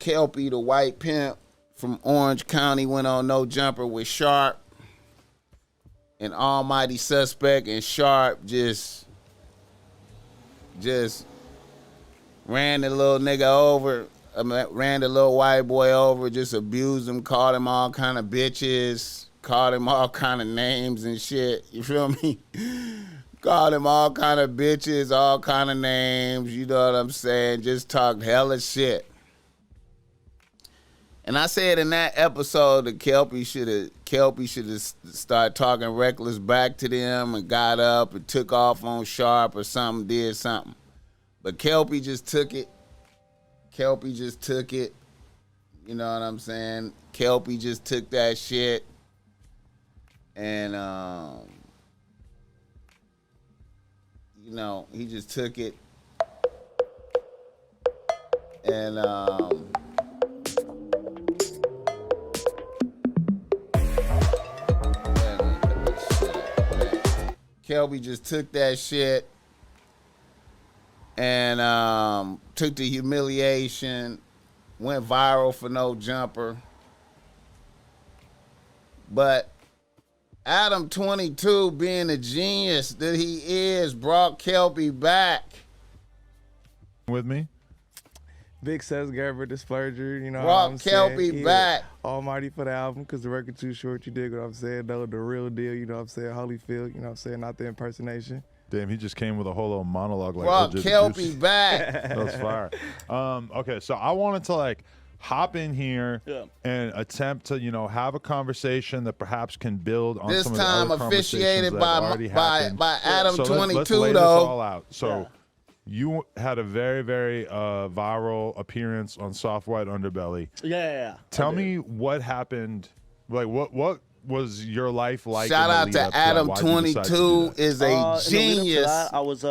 Kelpy, the white pimp from Orange County, went on No Jumper with Sharp. And Almighty Suspect and Sharp just ran the little nigga over, ran the little white boy over, just abused him, called him all kind of bitches, called him all kind of names and shit. You feel me? Called him all kind of bitches, all kind of names. You know what I'm saying? Just talked hella shit. And I said in that episode that Kelpy should have started talking reckless back to them and got up and took off on Sharp or something, did something. But Kelpy just took it. Kelpy just took it. You know what I'm saying? Kelpy just took that shit. And, you know, he just took it. And, Kelpy just took that shit and took the humiliation, went viral for No Jumper. But Adam 22, being the genius that he is, brought Kelpy back. With me? Big Seth's Gerber, Disperger, you know brought what I'm Kelpy saying? back. Almighty for the album, because the record too short, you dig what I'm saying? Though the real deal, you know what I'm saying? Holyfield, you know what I'm saying? Not the impersonation. Damn, he just came with a whole little monologue. Like Brought Kelpy back. That's fire. Okay, so I wanted to like hop in here and attempt to, you know, have a conversation that perhaps can build on this some of the time other officiated by Adam so 22 let's lay though. This all out. So you had a very, very viral appearance on Soft White Underbelly. Yeah. Tell me what happened. Like what was your life like? Shout out to Adam 22 is a genius. I was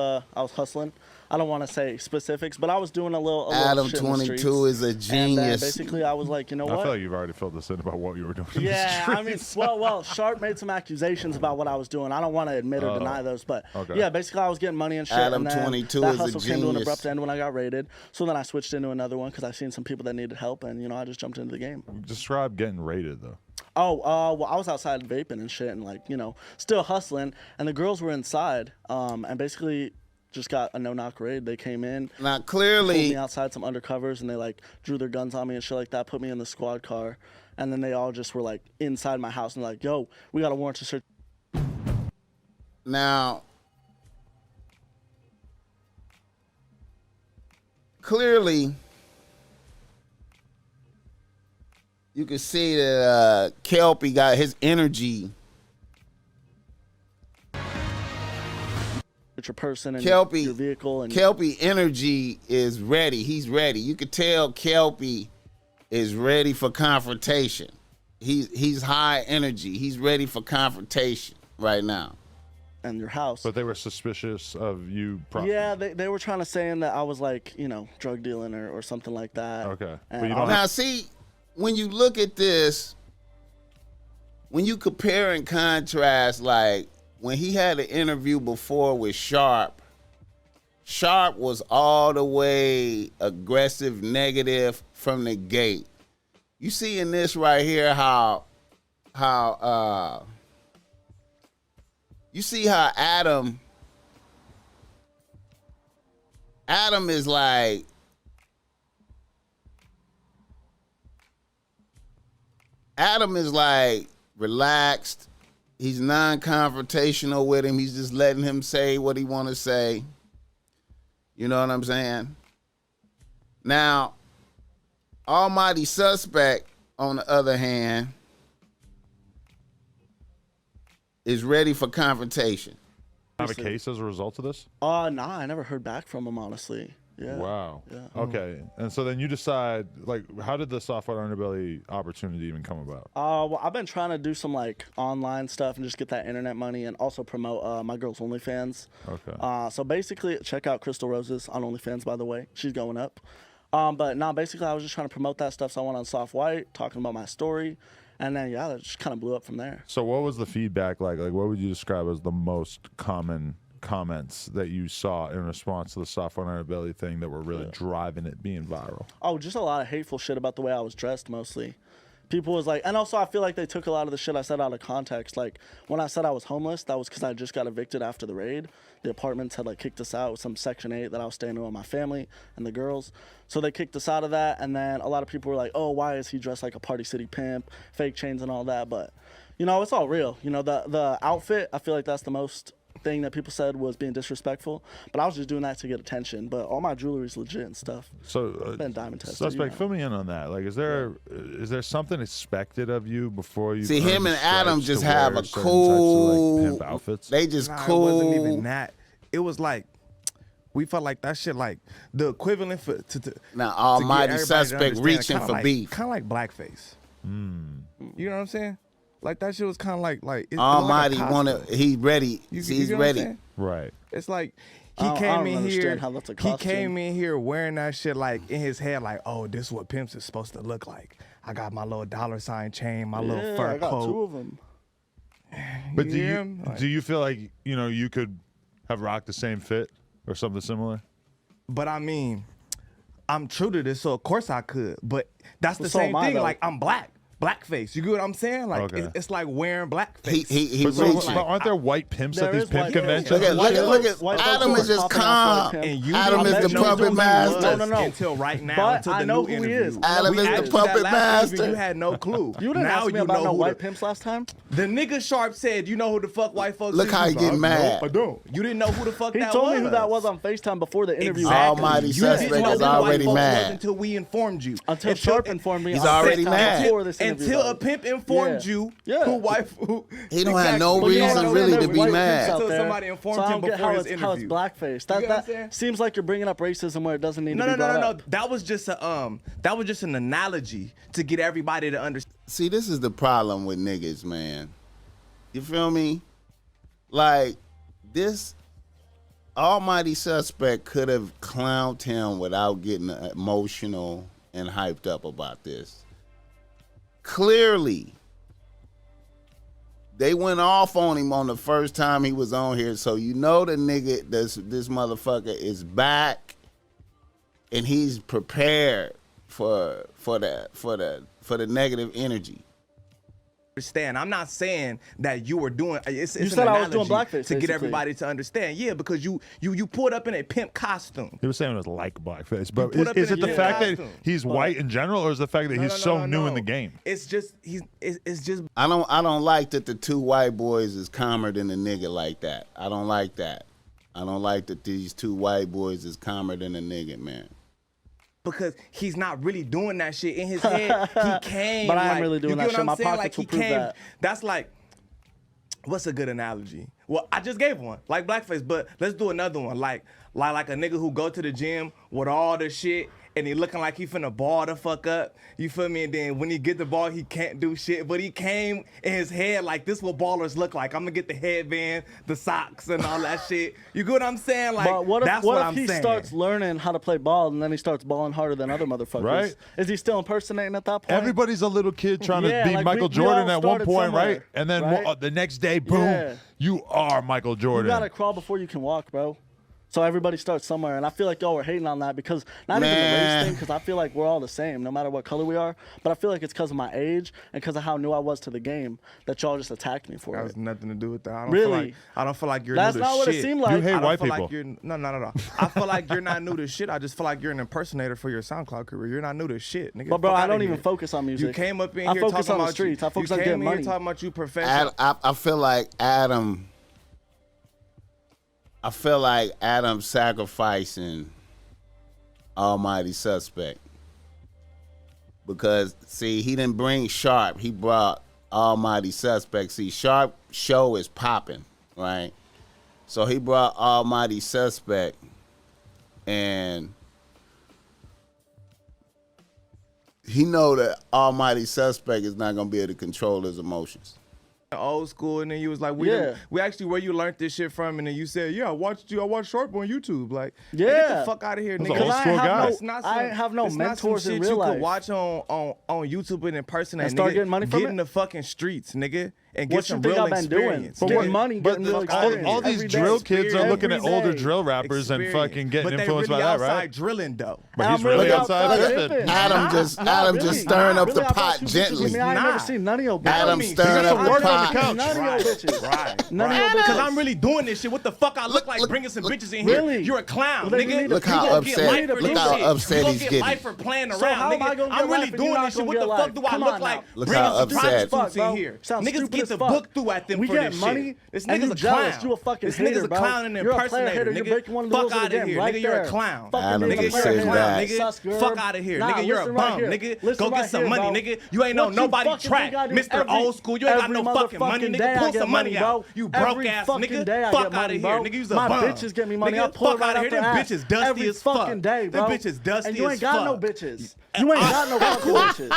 hustling. I don't want to say specifics, but I was doing a little Adam shit 22 is a genius. And basically, I was like, you know what? I feel like you've already filled this in about what you were doing. Yeah, I mean, well, Sharp made some accusations about what I was doing. I don't want to admit or deny those, but yeah, basically, I was getting money and shit. Adam and then 22 that is a hustle came to an genius. abrupt end when I got raided. So then I switched into another one because I seen some people that needed help, and you know, I just jumped into the game. Describe getting raided though. Oh, well, I was outside vaping and shit, and like, you know, still hustling, and the girls were inside, and basically just got a no-knock raid. They came in. Now, clearly, pulled me outside some undercovers, and they like drew their guns on me and shit like that, put me in the squad car, and then they all just were like inside my house and like, yo, we got a warrant to search. Now, clearly, you can see that Kelpy got his energy. Your person and Kelpy, your vehicle and Kelpy energy is ready. He's ready. You could tell Kelpy is ready for confrontation. He's high energy. He's ready for confrontation right now. And your house. But they were suspicious of you. Yeah, they were trying to say that I was like, you know, drug dealing or something like that. Okay. But you don't now see, when you look at this, when you compare and contrast, like when he had an interview before with Sharp, Sharp was all the way aggressive, negative from the gate. You see in this right here how you see how Adam is like, Adam is like relaxed. He's non-confrontational with him. He's just letting him say what he want to say. You know what I'm saying? Now, Almighty Suspect, on the other hand, is ready for confrontation. Have a case as a result of this? Nah, I never heard back from him, honestly. Yeah. Wow. Yeah. Okay. And so then you decide, like, how did the Software Underbelly opportunity even come about? Well, I've been trying to do some like online stuff and just get that internet money and also promote my girl's OnlyFans. Okay. So basically, check out Crystal Roses on OnlyFans, by the way. She's going up. But no, basically, I was just trying to promote that stuff. So I went on Soft White, talking about my story. And then, yeah, that just kind of blew up from there. So what was the feedback like? Like, what would you describe as the most common comments that you saw in response to the soft one underbelly thing that were really driving it being viral? Oh, just a lot of hateful shit about the way I was dressed mostly. People was like, and also I feel like they took a lot of the shit I said out of context. Like when I said I was homeless, that was because I just got evicted after the raid. The apartments had like kicked us out with some Section 8 that I was staying in with my family and the girls. So they kicked us out of that. And then a lot of people were like, oh, why is he dressed like a Party City pimp, fake chains and all that? But, you know, it's all real. You know, the outfit, I feel like that's the most thing that people said was being disrespectful, but I was just doing that to get attention. But all my jewelry's legit and stuff. So been diamond tested. Suspect, fill me in on that. Like, is there something expected of you before you see him and Adam just have a certain cool types of, like, pimp outfits? They just Nah, cool. It wasn't even that. It was like we felt like that shit like the equivalent for to Now to Almighty get everybody to Suspect understand, reaching kinda for like, beef. kind of like blackface. You know what I'm saying? Like that shit was kind of like it Almighty like wanna he ready. You He's get what I'm ready. saying? Right. It's like I he don't came in understand here. how that's a He costume. came in here wearing that shit like in his head, like, oh, this is what pimps is supposed to look like. I got my little $sign chain, my little fur I got coat. 2 of them. But Yeah, do you feel like you could have rocked the same fit or something similar? But I mean, I'm true to this, so of course I could. But that's the So same am I, thing. though. Like I'm blackface. You get what I'm saying? Like Okay. it's like wearing blackface. He But, reaching. aren't there white pimps There at these is pimp white conventions? pimps. Look at White Adam folks is just popping off calm. like And you Adam didn't is the know puppet who he master. was No. Until right now. But until I the know new who he interview. is. Adam We is the asked you puppet that last interview, master. You had no clue. You didn't now ask me you about know no who white the- pimps last time. The nigga Sharp said, you know who the fuck white folks Look is? how he You get go, mad. No, I don't. You didn't know who the fuck He that told was. me who that was on FaceTime before the interview. Exactly. Almighty You Suspect didn't know is who white already folks mad. was until we informed you. Until Sharp informed me. He's on already FaceTime mad. before this interview, Until though. a pimp informed Yeah. you Yeah. who white. He don't have no But you reason don't really understand to there's be white pimps mad. out Until there. somebody informed So I him don't get before how his it's, how it's interview. blackface. You get what I'm That saying? seems like you're bringing up racism where it doesn't need No, to be brought up. That was just an analogy to get everybody to understand. See, this is the problem with niggas, man. You feel me? Like, this Almighty Suspect could have clowned him without getting emotional and hyped up about this. Clearly, they went off on him on the first time he was on here, so you know the nigga, this motherfucker is back, and he's prepared for the negative energy. Understand. I'm not saying that you were doing. It's You an said I was doing analogy blackface, to get basically. everybody to understand. Yeah, because you pulled up in a pimp costume. He was saying it was like blackface, but put up is in it a the fact that costume. he's white in general, or is the fact that he's so new in the game? It's just it's just I don't like that the 2 white boys is calmer than a nigga like that. I don't like that. I don't like that these 2 white boys is calmer than a nigga, man. because he's not really doing that shit in his head. He came, But I am like, really doing you that get shit. what I'm My saying? pockets Like will he prove came. that. That's like, what's a good analogy? Well, I just gave one, like blackface, but let's do another one, like a nigga who go to the gym with all the shit and he looking like he finna ball the fuck up. You feel me? And then when he get the ball, he can't do shit. But he came in his head like, this what ballers look like. I'm gonna get the headband, the socks, and all that shit. You get what I'm saying? Like, But what if, that's what if I'm he saying. starts learning how to play ball and then he starts balling harder than other motherfuckers? Right. Is he still impersonating at that point? Everybody's a little kid trying Yeah, to beat like Michael we Jordan all at one started point, somewhere, right? And then right? The next day, boom, Yeah. you are Michael You Jordan. gotta crawl before you can walk, bro. So everybody starts somewhere, and I feel like y'all were hating on that because not even the Man. race thing, because I feel like we're all the same, no matter what color we are. But I feel like it's because of my age and because of how new I was to the game that y'all just attacked me for That it. has nothing to do with that. Really? I don't feel like you're That's new to not what it shit. seemed You like. hate I don't white feel people. like you're no. I feel like you're not new to shit. I just feel like you're an impersonator for your SoundCloud career. You're not new to shit, nigga. But bro, Fuck I outta don't even here. focus on music. You came up in I here focus talking on the about streets. you. I focus you on came getting in here money. talking about you professional. I feel like Adam sacrificing Almighty Suspect. Because, see, he didn't bring Sharp. He brought Almighty Suspect. See, Sharp show is popping, right? So he brought Almighty Suspect, and he know that Almighty Suspect is not going to be able to control his emotions. Old school, and then you was like, Yeah. we actually where you learned this shit from, and then you said, yeah, I watched Sharp on YouTube. Like, Yeah. get the fuck out of here, Those nigga. old school guys. I have no it's not some mentors in shit real you life. could watch on YouTube and in person And start getting money from get it? in the fucking streets, nigga, and get What you some think real I've been doing? experience. For what money, But getting real all experience. these Every day. drill kids are looking at Every older day. drill rappers and fucking getting influenced by that, right? Drilling though. But I'm he's really really outside outside dripping. dripping. Adam just stirring up the Really, I bought pot 2 bitches gently. with me. I ain't never seen none of your bitches. Adam mean, stirring you got up some the work on the pot. couch. None of your bitches. Right. None of your Because bitches. I'm really doing this shit. What the fuck I look like look, bringing some bitches in Really? here? You're a clown, Well, then you nigga. need to Look how You gonna upset- get life for look this how shit. upset You gonna he's get getting. life for playing So around, how am I nigga. gonna I'm get really life and doing you not this shit. gonna What get the life? fuck do I Come look on like now. Look bringing how some upset. prostitutes Bro. in here? Sounds Niggas stupid get as the fuck. book through at them We for get this money, shit. This and nigga's you a jealous. clown. You a fucking This nigga's hater, a bro. clown and an You're a player impersonator, hater. You're nigga. breaking one of the Fuck rules of the out of game here, right nigga. You're a there. clown. Fucking Adam being a just player said hater. that. Nigga, Sus, girl. fuck out of here, Nah, nigga. You're a listen right bum, here. nigga. Listen Go get right some here, money, bro. nigga. You ain't know What you nobody fucking track. think I do Mr. every- Old School, you ain't got every no fucking money, motherfucking day nigga. I Pull get some money bro. out. You broke Every ass fucking nigga. day I Fuck get out money, of bro. here, nigga. You's a My bum. bitches get me money. I Nigga, pull fuck right out of out here. their Them ass. bitches dusty every as fuck. fucking day, bro. Them bitches dusty and you ain't as got no fuck. bitches. You ain't got no fucking bitches.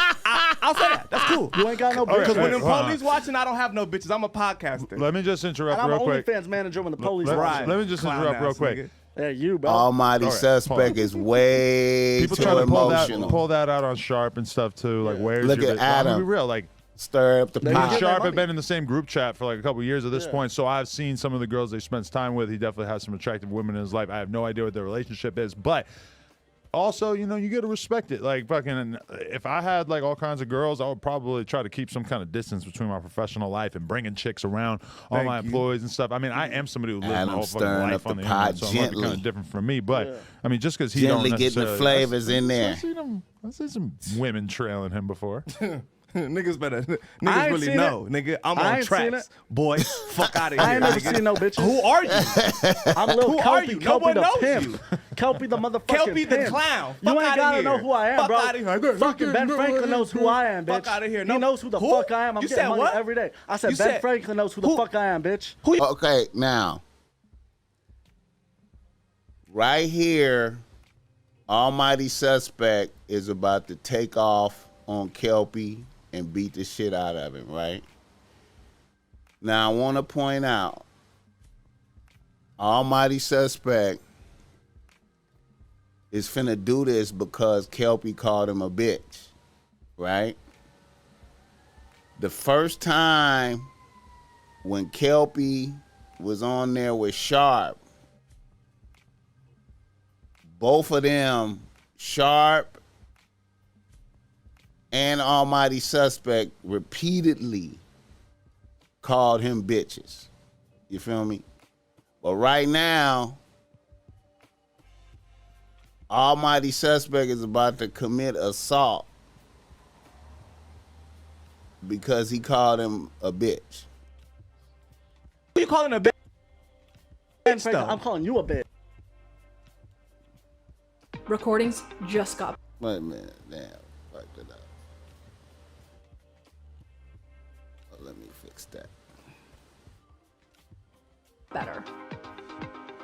I'll say that. That's cool. You ain't got no Okay, Because bitches. when them hold on. police watching, I don't have no bitches. I'm a podcaster. Let me just interrupt And I'm real an quick. OnlyFans manager when the police Let, watch. let me just Clown interrupt real ass quick. nigga. Yeah, you, bro. Almighty All right, suspect is way People too try to emotional. pull that out on Sharp and stuff too. Like, where's Look your at bitch? I'm gonna Adam. be real. Like, Stir up the They me and get pot. their Sharp have money. been in the same group chat for like a couple of years at this Yeah. point, so I've seen some of the girls they spends time with. He definitely has some attractive women in his life. I have no idea what their relationship is, but also, you know, you got to respect it. Like, fucking, if I had like all kinds of girls, I would probably try to keep some kind of distance between my professional life and bringing chicks around all my employees and stuff. I mean, I am somebody who lives Adam my whole fucking stirring life up on the the pot internet, so it might be kind gently. of different from me. But Yeah. I mean, just because he Gently don't getting the necessarily- flavors in there. I've seen some women trailing him before. Niggas better. I Niggas ain't really seen know, nigga. I'm I on ain't seen tracks, it. boy. Fuck out of here. I ain't never nigga. seen no bitches. Who are you? I'm little Who are Kelpy. you? No Kelpy one the knows pimp. you. Kelpy the motherfucking Kelpy the pimp. clown. You Fuck ain't outta gotta here. know who I am, Fuck bro. outta here. Fucking Ben Franklin knows who I am, bitch. Fuck outta here. He No. knows who the Who? fuck I am. I'm You getting said money what? every day. I said You Ben said- Franklin knows who the Who? fuck I am, bitch. Okay, now, right here, Almighty Suspect is about to take off on Kelpy and beat the shit out of him, right? Now, I want to point out, Almighty Suspect is finna do this because Kelpy called him a bitch, right? The first time when Kelpy was on there with Sharp, both of them, Sharp and Almighty Suspect, repeatedly called him bitches. You feel me? But right now, Almighty Suspect is about to commit assault because he called him a bitch. Who you calling a bitch? Ben Franklin, though? I'm calling you a bitch. Recordings just got Wait a minute, damn, fucked it up. Oh, let me fix that. better.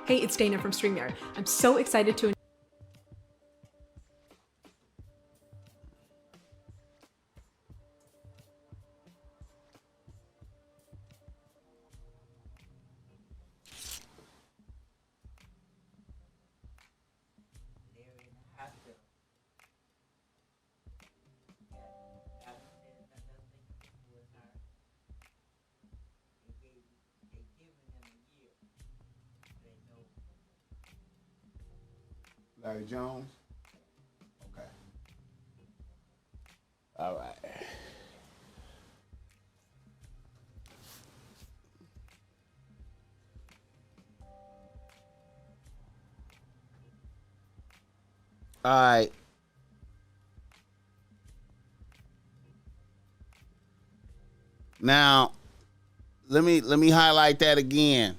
Hey, it's Dana from StreamYard. I'm so excited to Larry Jones? Okay. All right. All right. Now, let me highlight that again.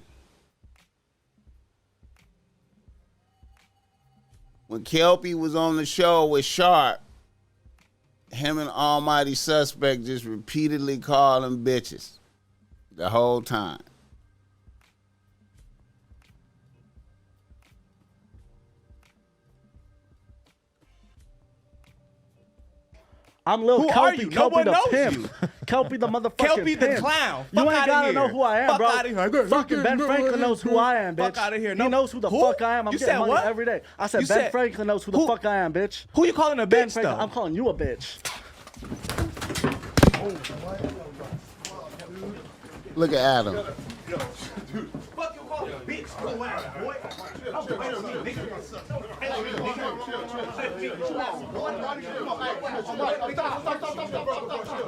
When Kelpy was on the show with Sharp, him and Almighty Suspect just repeatedly called him bitches the whole time. I'm Lil Who are Kelpy, you? No Kelpy one the knows pimp. you. Kelpy the motherfucking Kelpy the pimp. clown. You Fuck ain't outta gotta here. know who I am, Fuck bro. outta here. Fucking Ben Franklin knows who I am, bitch. Fuck outta here. He No. knows who the Who? fuck I am. I'm You getting said money what? every day. I said You Ben said- Franklin knows who the Who- fuck I am, bitch. Who you calling a Ben bitch Franklin, though? I'm calling you a bitch. Look at Adam. Fuck you, call me bitch. Go out, boy.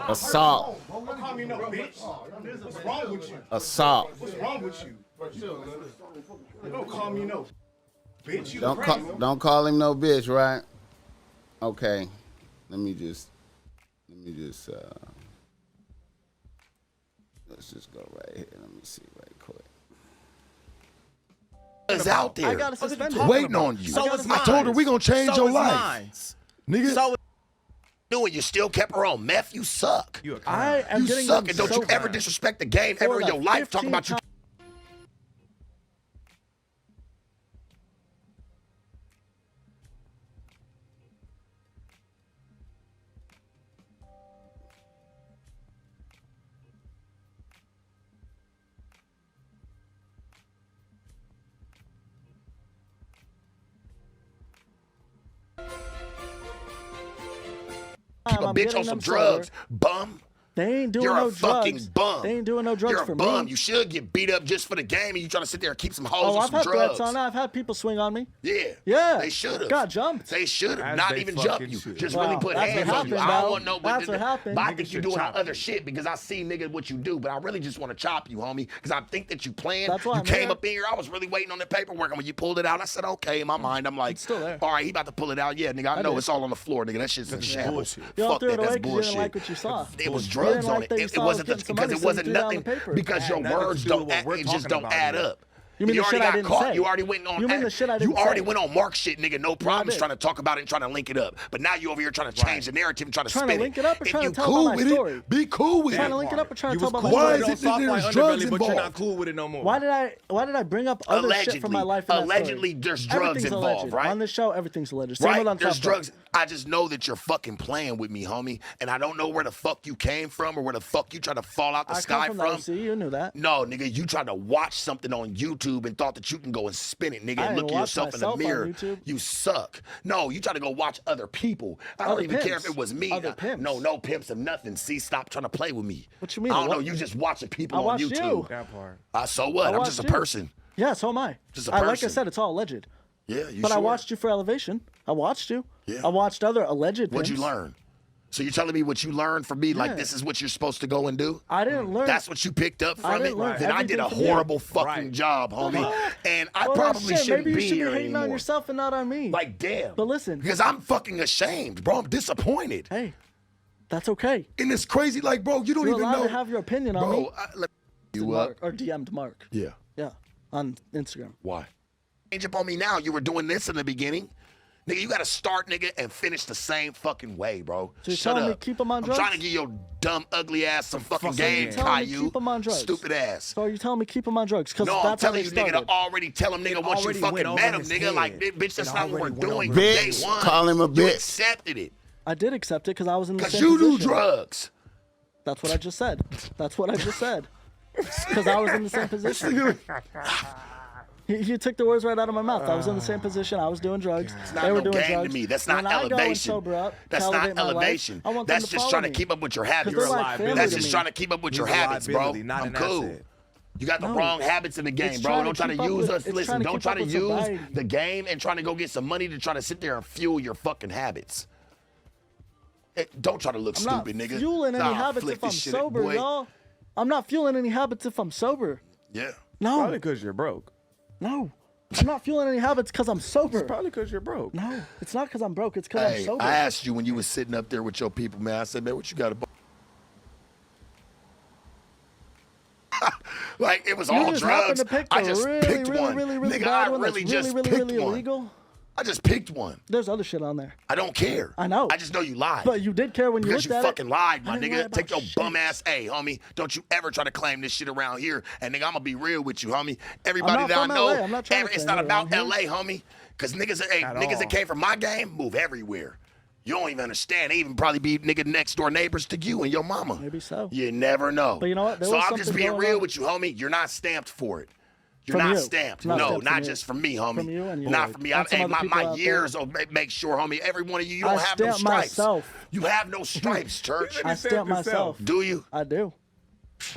Assault. Don't call me no bitch. What's wrong with you? Assault. What's wrong with you? Don't call me no bitch. You Don't crazy. don't call him no bitch, right? Okay. Let me just let's just go right here. Let me see right quick. Is out there I got suspended. waiting on you. So is I told her we gonna change So your is life, mine. nigga. So Doing you still kept her on meth. You suck. I am You getting suck, them and don't you sober. ever disrespect the game For ever in the your life. Talking 15 about you. Keep a I'm bitch getting on some them sober. drugs, bum. They ain't doing You're no a fucking drugs. bum. They ain't doing no drugs You're for a bum. me. You should get beat up just for the game, and you trying to sit there and keep some hoes Oh, and I've some had drugs. threats on. I've had people swing on me. Yeah. Yeah. They should have. Got jumped. They should have. As Not they even jump fucking you. should. Just Wow, really put that's hands what on you. happened, I don't bro. want no. That's what happened. But I Niggas think you're should doing chop other you. shit because I see, nigga, what you do. But I really just want to chop you, homie. Because I think that you playing. That's why You I'm came here. up in here. I was really waiting on the paperwork. And when you pulled it out, I said, okay. In my mind, I'm like, It's still there. all right, he about to pull it out. Yeah, nigga, I know did. it's all on the floor, nigga. That shit's in shambles. Y'all Fuck threw that. it away That's 'cause you bullshit. didn't like what you saw. It was You drugs didn't on like it. that you It saw I was wasn't getting some because money, it so you wasn't threw it on nothing. the paper. Because your Had nothing to words do don't with what add, we're it just talking don't about add here. up. You mean You the already shit I got didn't caught. say? You already went on. You mean the shit I You didn't already say? went on Mark shit, nigga. No problems did. trying to talk about it and trying to link it up. But now you over here trying to change the narrative and trying to Trying spin to link it up or If trying you to tell cool about my with story? it, be cool with Trying it. to link it up or trying to You tell was about cool my Why with is it it on that soft there's white drugs underbelly, but you're involved? not cool with it no more. Why did I bring up other shit from my life in that story? Allegedly, there's drugs Everything's involved, alleged. right? On this show, everything's alleged. Same with Right? on There's Top drugs. I just know that you're fucking playing with me, homie. And I don't know where the fuck you came from or where the fuck you tried to fall out the I sky come from the OC, you knew that. No, nigga, you tried to watch something on YouTube and thought that you can go and spin it, nigga, I and didn't look at watch yourself in the myself on mirror. YouTube. You suck. No, you try to go watch other people. I don't Other even care if pimps. it was me. Other pimps. No pimps of nothing. See, stop trying to play with me. What you mean? I don't know. What- You just watching people I on watched YouTube. you. That part. So what? I'm watched just a you. person. Yeah, so am I. Just a Like I person. said, it's all alleged. Yeah, you But I sure? watched you for Elevation. I watched you. Yeah. I watched other alleged What'd you pimps. learn? So you're telling me what you learned from me, like Yeah. this is what you're supposed to go and do? I didn't learn. That's what you picked up I from it? didn't learn Then I did a everything from you. horrible fucking Right. job, homie. And I Well, probably shit, shouldn't maybe you be should be here hating anymore. on yourself and not on me. Like, damn. But listen. Because I'm fucking ashamed, bro. I'm disappointed. Hey, that's okay. And it's crazy, like, bro, you don't You're even allowed know. to have your opinion on bro, me. you up? Mark, or DM'd Mark. Yeah. Yeah, on Instagram. Why? Change up on me now. You were doing this in the beginning. Nigga, you gotta start, nigga, and finish the same fucking way, bro. So you're Shut telling me up. keep 'em on I'm drugs? trying to give your dumb, ugly ass some fucking fucking game, game. You're telling me Caillou. keep 'em on drugs. Stupid ass. So are you telling me keep him on drugs? Because No, I'm that's how telling they you, nigga, started. to already tell him, nigga, once you already fucking went over met him, his nigga, head. like, bitch, that's It not what we're already went doing. over Day his head. one. Call him a You bitch. accepted it. I did accept it because I was in the Because same you do position. drugs. That's what I just said. That's what I just said. Because I was in the same position. You took the words right out of my mouth. I was in the same position. I was doing drugs. It's They not were no doing game drugs. to me. That's not When I go and elevation. sober up, That's to not elevate my life, elevation. I want them That's to just follow trying to me. keep up with your habits. they're like family That's to just me. trying to keep up with your He's a habits, bro. liability, not I'm an cool. asset. You got the No. wrong habits in the game, It's bro. trying Don't to try to keep up use with- us. it's Listen, trying to don't keep try up to with use sobriety. the game and trying to go get some money to try to sit there and fuel your fucking habits. Don't try to look I'm not stupid, nigga. fueling any Nah, habits flick if I'm this shit, sober, boy. y'all. I'm not fueling any habits if I'm sober. Yeah. No, Probably because you're broke. no. I'm not fueling any habits because I'm sober. Probably because you're broke. No, it's not because I'm broke. It's because I'm Hey, sober. I asked you when you was sitting up there with your people, man. I said, man, what you got to Like, it was You all just happen drugs. to pick I the just really, picked really, one. really, really Nigga, bad I one really that's just really, picked really one. illegal. I just picked one. There's other shit on there. I don't care. I know. I just know you lied. But you did care when you Because looked you at fucking it. lied, my I didn't lie nigga. about Take your shit. bum ass, hey, homie. Don't you ever try to claim this shit around here. And nigga, I'm gonna be real with you, homie. Everybody not that I from know, LA. I'm not trying to it's claim not it about around LA, homie. Because niggas, At niggas all. that came from my game move everywhere. You don't even understand. They even probably be nigga next door neighbors to you and your mama. Maybe so. You never know. But you know what? There So was I'm just something being going real on. with you, homie. You're not stamped for it. You're From not you. stamped. Not No, stamped not from you. just from me, homie. From you and your not boy. from me. And some Hey, other people my out there. years will make sure, homie. Every one of you, you I don't have no stamped stripes. myself. You have no stripes, church. I stamped myself. Do you? I do.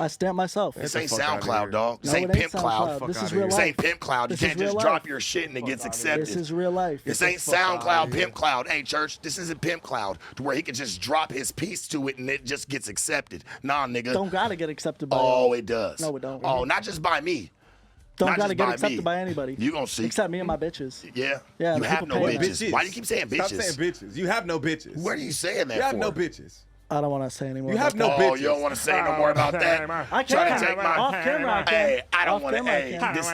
I stamp myself. This ain't fuck outta SoundCloud, here. dog. This No, ain't it ain't Pimp Cloud. SoundCloud. This is outta real here. This life. ain't Pimp Cloud. You This is can't just real drop life. your shit and it gets accepted. This is real life. This ain't SoundCloud, Pimp Cloud. Hey, church, this isn't Pimp Cloud to where he can just drop his piece to it and it just gets accepted. Nah, nigga. Don't gotta get accepted by. Oh, it does. No, it don't. Oh, not just by me. Don't not gotta just get by accepted me. by anybody. You gonna see. Except me and my bitches. Yeah. Yeah, You the have people no pay bitches. us. Why do you keep saying bitches? Stop saying bitches. You have no bitches. Where are you saying that You have for? no bitches. I don't want to say anymore. You have about no Oh, bitches. you don't want to say no more about that? I Trying can. to take my Off camera, I can. Hey, I don't Off want to. camera, I Hey, can. this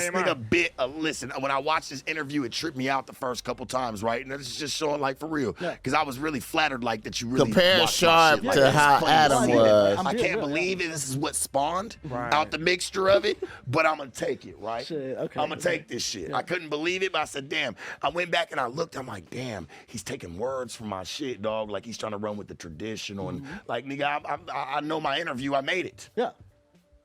nigga bit. Listen, when I watched this interview, it tripped me out the first couple times, right? And it's just showing like for real, Yeah. because I was really flattered, like that you really Compare watched my Sharp shit. Like, to it's how funny Adam to see was. that. I I'm being can't real, believe it. This is what spawned Right. out the mixture of it, but I'm gonna take it, right? Shit, okay, I'm gonna okay. take this shit. I couldn't believe it, but I said, damn. I went back and I looked. I'm like, damn, he's taking words from my shit, dog. Like he's trying to run with the traditional and like, nigga, I know my interview. I made it. Yeah.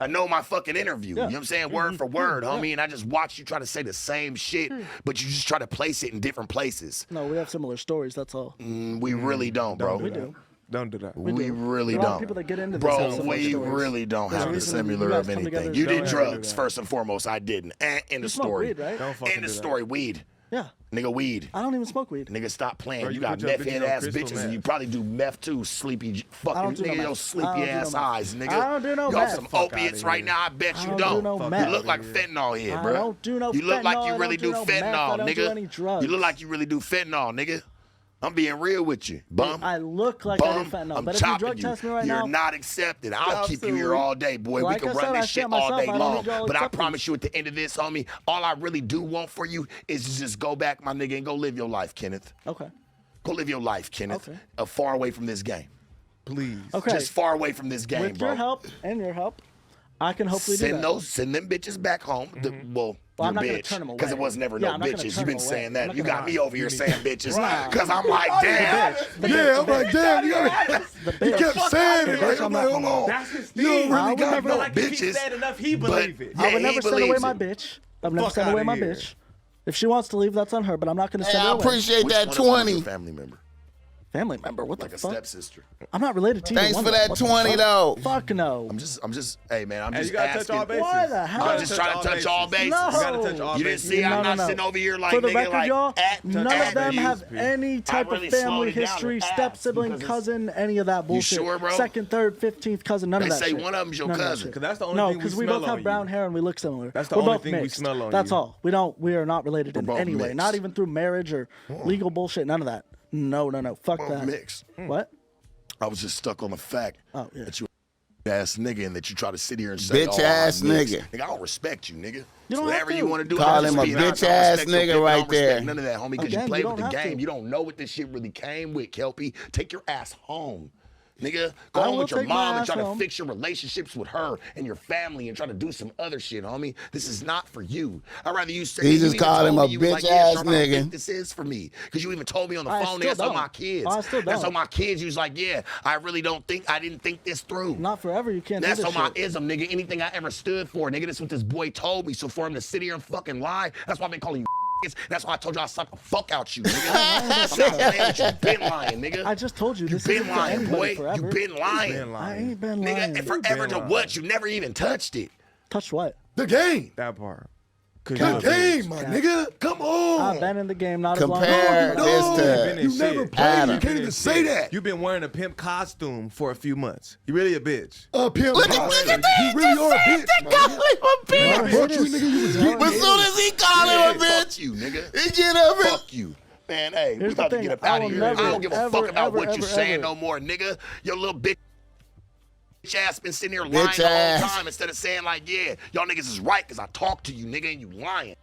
I know my fucking interview. Yeah. You know what I'm saying? Word for word, homie. And I just watched you try to say the same shit, but you just try to place it in different places. No, we have similar stories. That's all. We really don't, bro. We do. Don't do that. We really There are don't. people that get into this Bro, have similar we stories. really don't There's a have the reason you similar guys of come together anything. as You did brothers. drugs, first and foremost. I didn't. End of smoke story. weed, right? Don't fucking End of do that. story. Weed. Yeah. Nigga, weed. I don't even smoke weed. Nigga, stop playing. Bro, you you got put your meth bitches head on ass crystal bitches, meth. and you probably do meth too. Sleepy fucking don't do no nigga, your meth. sleepy I don't do ass no meth. eyes, nigga. I don't do no you off meth. some Fuck opiates outta right here. now. I bet I you don't don't. do no You meth. look like fentanyl here, I bro. don't do no You look like fentanyl. you I really don't do do no meth. I fentanyl, don't nigga. do any drugs. You look like you really do fentanyl, nigga. I'm being real with you, bum. I look like I do Bum, fentanyl, I'm but if you chopping drug test me right You're now, not accepted. I'll keep you here Absolutely. all day, boy. Like we I can said, run I this shit stamp all myself. day I don't long. need y'all But I acceptance. promise you, at the end of this, homie, all I really do want for you is to just go back, my nigga, and go live your life, Kenneth. okay. Go live your life, Kenneth. Okay. Far away from this game. Please. Okay. Just far away from this game, With bro. your help and your help, I can hopefully do that. Send them bitches back home. Well, I'm not your gonna bitch, turn them because it away. was never Yeah, no I'm not gonna bitches. turn You've been them saying away. that. I'm You not got gonna me lie. over here saying bitches, Right. because I'm like, damn. Yeah, I'm like, damn. You bitch. kept saying it. Like, I'm like, hold on. That's his You thing. don't I really would got never- no Like if he bitches. said enough, he believe it. Yeah, I would he never send away believes my it. bitch. I've never Fuck sent away outta my here. bitch. If she wants to leave, that's on her, but I'm not going to Hey, send her I away. appreciate Which that one is one of 20. your family member? Family member, what Like the a fuck? stepsister. I'm not related to either Thanks one for of them. that What the 20 fuck? though. Fuck no. I'm just, hey man, I'm Hey, just you gotta asking. touch all bases. Why the hell? I'm just trying to touch all bases. No. You gotta touch all You didn't bases. see I'm No, not no. sitting over here like For the nigga, record, like y'all, at none of them these have people. any type really of family slowed it down history, to step ask sibling, because cousin, any of that bullshit. sure, bro? Second, third, 15th cousin, none They of that say shit. one of them's your None of that cousin. shit. 'Cause that's the only no, thing we because we smell both have on brown you. hair and we look similar. That's the We're only both thing we mixed. smell on That's you. all. We are not related in both any way. mixed. Not even through marriage or legal bullshit. None of that. No. Fuck Both that. mixed. What? I was just stuck on the fact Oh, yeah. that you ass nigga and that you try to sit here and say, Bitch oh, ass I'm mixed. nigga. Nigga, I don't respect you, nigga. You So don't whatever have you to. want to do, Call I him just a respect you. bitch I don't ass respect your nigga pimp. I don't right there. respect none of that, homie, because you Again, play you with the don't have game. to. You don't know what this shit really came with, Kelpy. Take your ass home. Nigga, go I home will with your take my mom and ass try to home. fix your relationships with her and your family and try to do some other shit, homie. This is not for you. I'd rather you say He you just even called told him me a you was like, bitch yeah, ass Sharp, I don't nigga. think this is for me. Because you even told me on the I phone, still nigga, that's on don't. my kids. I still That's don't. on my kids. You was like, yeah, I didn't think this through. Not forever. You can't That's do on this my shit. ism, nigga. Anything I ever stood for, nigga, that's what this boy told me. So for him to sit here and fucking lie, that's why I've been calling you. That's why I told you I suck the fuck out you, nigga. I'm not saying that you've been lying, nigga. I just told you You've this been isn't for lying, anybody boy. forever. You've been lying. I ain't been lying. Nigga, and forever to lying. what? You never even touched it. Touch what? The game. That part. The game, my nigga. Come on. I've been in the game, not as long Compare as No, this been to in you never shit. played. Adam. You can't even say that. You've been wearing a pimp costume for a few months. You really a bitch. Pimp. Look at that. You really are a bitch, Call man. him a bitch. Fuck you, nigga. You was getting But as soon as he called him a Yeah, bitch, fuck you, nigga. he get up and Fuck you. Man, hey, we Here's about the to get thing, up I out of will here. never, I don't give a fuck ever, about ever, what you're ever, saying ever. no more, nigga. Your little bitch ass been sitting here lying Bitch the whole ass. time instead of saying like, yeah, y'all niggas is right because I talked to you, nigga, and you lying.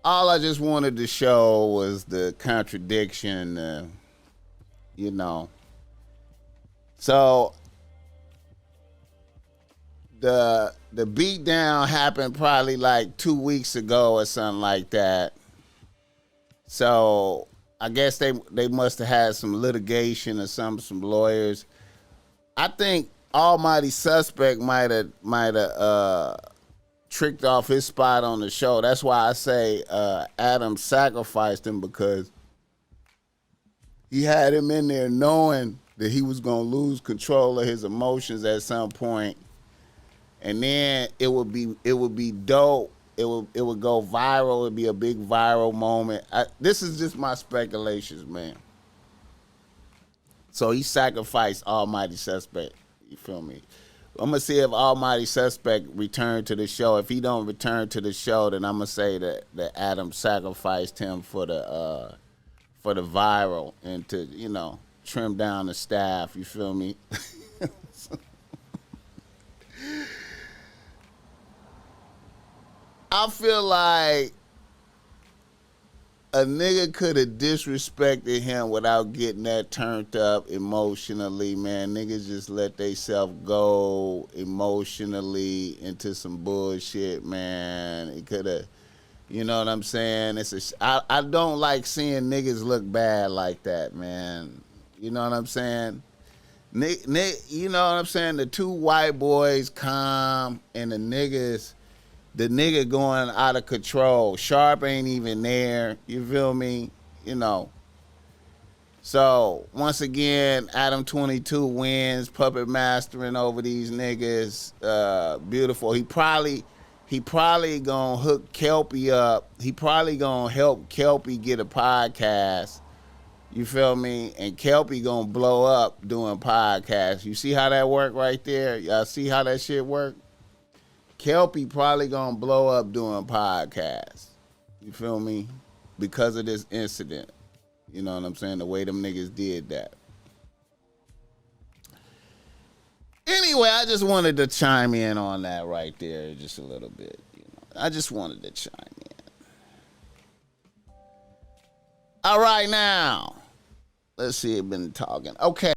all I just wanted to show was the contradiction, you know. So the beatdown happened probably like 2 weeks ago or something like that. So I guess they must have had some litigation or some lawyers. I think Almighty Suspect might have tricked off his spot on the show. That's why I say Adam sacrificed him, because he had him in there knowing that he was gonna lose control of his emotions at some point, and then it would be dope. It would go viral. It'd be a big viral moment. This is just my speculations, man. So he sacrificed Almighty Suspect. You feel me? I'm gonna see if Almighty Suspect returned to the show. If he don't return to the show, then I'm gonna say that Adam sacrificed him for the viral and to, you know, trim down the staff. You feel me? I feel like a nigga could have disrespected him without getting that turned up emotionally, man. Niggas just let theyself go emotionally into some bullshit, man. It could have, you know what I'm saying? I don't like seeing niggas look bad like that, man. You know what I'm saying? You know what I'm saying? The two white boys calm and the nigga going out of control. Sharp ain't even there. You feel me? You know. So, once again, Adam 22 wins, puppet mastering over these niggas. Beautiful. He probably gonna hook Kelpy up. He probably gonna help Kelpy get a podcast. You feel me? And Kelpy gonna blow up doing podcasts. You see how that work right there? Y'all see how that shit work? Kelpy probably gonna blow up doing podcasts. You feel me? Because of this incident. You know what I'm saying? The way them niggas did that. Anyway, I just wanted to chime in on that right there just a little bit. You know, I just wanted to chime in. All right, now. Let's see, I've been talking. Okay.